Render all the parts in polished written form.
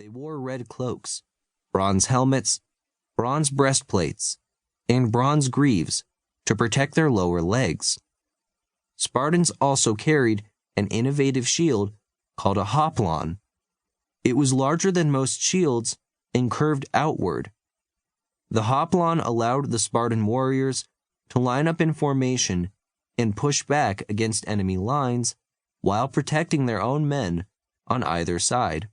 They wore red cloaks, bronze helmets, bronze breastplates, and bronze greaves to protect their lower legs. Spartans also carried an innovative shield called a hoplon. It was larger than most shields and curved outward. The hoplon allowed the Spartan warriors to line up in formation and push back against enemy lines while protecting their own men on either side.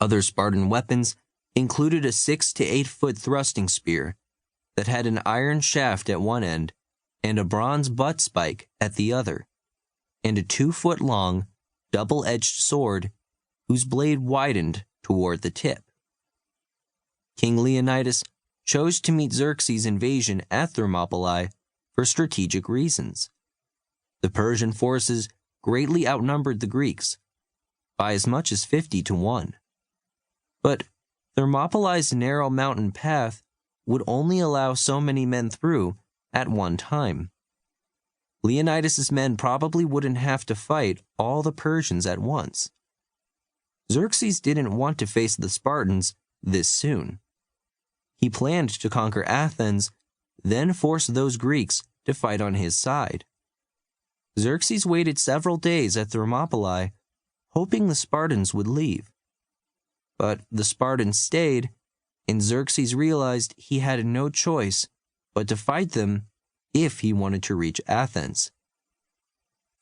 Other Spartan weapons included a 6 to 8 foot thrusting spear that had an iron shaft at one end and a bronze butt spike at the other, and a 2-foot-long, double-edged sword whose blade widened toward the tip. King Leonidas chose to meet Xerxes' invasion at Thermopylae for strategic reasons. The Persian forces greatly outnumbered the Greeks by as much as 50 to 1. But Thermopylae's narrow mountain path would only allow so many men through at one time. Leonidas' men probably wouldn't have to fight all the Persians at once. Xerxes didn't want to face the Spartans this soon. He planned to conquer Athens, then force those Greeks to fight on his side. Xerxes waited several days at Thermopylae, hoping the Spartans would leave. But the Spartans stayed, and Xerxes realized he had no choice but to fight them if he wanted to reach Athens.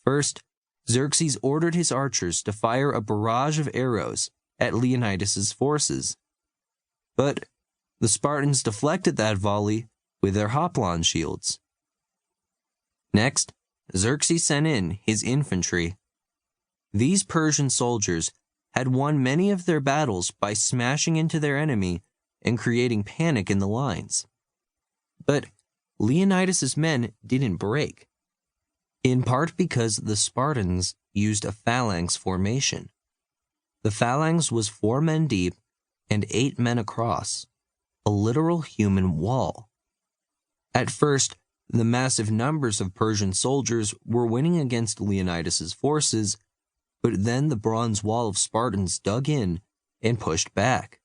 First, Xerxes ordered his archers to fire a barrage of arrows at Leonidas' forces. But the Spartans deflected that volley with their hoplon shields. Next, Xerxes sent in his infantry. These Persian soldiers had won many of their battles by smashing into their enemy and creating panic in the lines. But Leonidas' men didn't break, in part because the Spartans used a phalanx formation. The phalanx was 4 men deep and 8 men across, a literal human wall. At first, the massive numbers of Persian soldiers were winning against Leonidas' forces, but then the bronze wall of Spartans dug in and pushed back.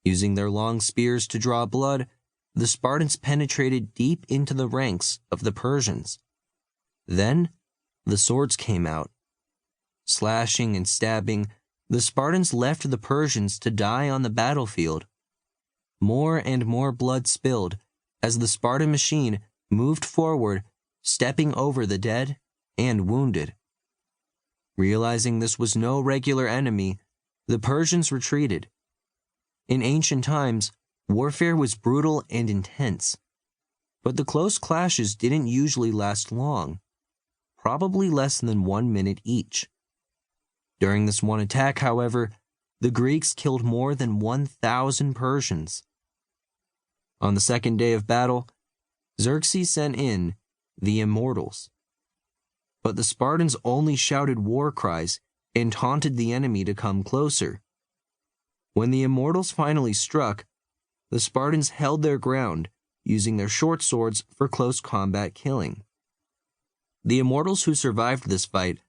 Using their long spears to draw blood, the Spartans penetrated deep into the ranks of the Persians. Then, the swords came out. Slashing and stabbing, the Spartans left the Persians to die on the battlefield. More and more blood spilled as the Spartan machine moved forward, stepping over the dead and wounded. Realizing this was no regular enemy, the Persians retreated. In ancient times, warfare was brutal and intense, but the close clashes didn't usually last long, probably less than 1 minute each. During this one attack, however, the Greeks killed more than 1,000 Persians. On the second day of battle, Xerxes sent in the Immortals. But the Spartans only shouted war cries and taunted the enemy to come closer. When the Immortals finally struck, the Spartans held their ground, using their short swords for close combat killing. The Immortals who survived this fight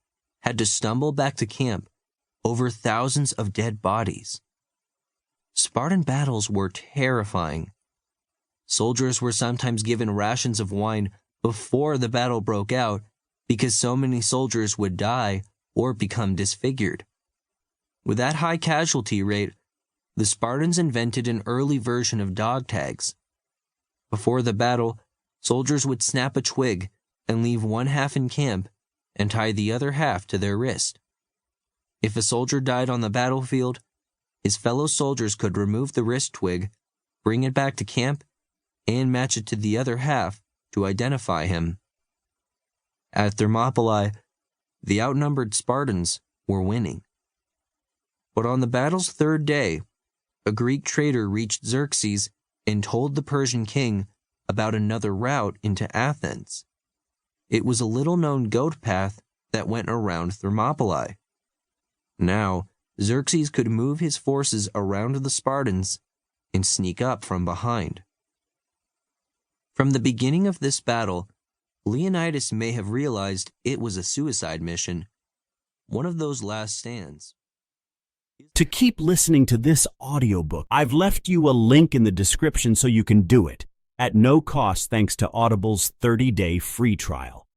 had to stumble back to camp over thousands of dead bodies. Spartan battles were terrifying. Soldiers were sometimes given rations of wine before the battle broke out because so many soldiers would die or become disfigured. With that high casualty rate, the Spartans invented an early version of dog tags. Before the battle, soldiers would snap a twig and leave one half in camp and tie the other half to their wrist. If a soldier died on the battlefield, his fellow soldiers could remove the wrist twig, bring it back to camp, and match it to the other half to identify him. At Thermopylae, the outnumbered Spartans were winning. But on the battle's third day, a Greek trader reached Xerxes and told the Persian king about another route into Athens. It was a little-known goat path that went around Thermopylae. Now, Xerxes could move his forces around the Spartans and sneak up from behind. From the beginning of this battle, Leonidas may have realized it was a suicide mission, one of those last stands. To keep listening to this audiobook, I've left you a link in the description so you can do it at no cost thanks to Audible's 30-day free trial.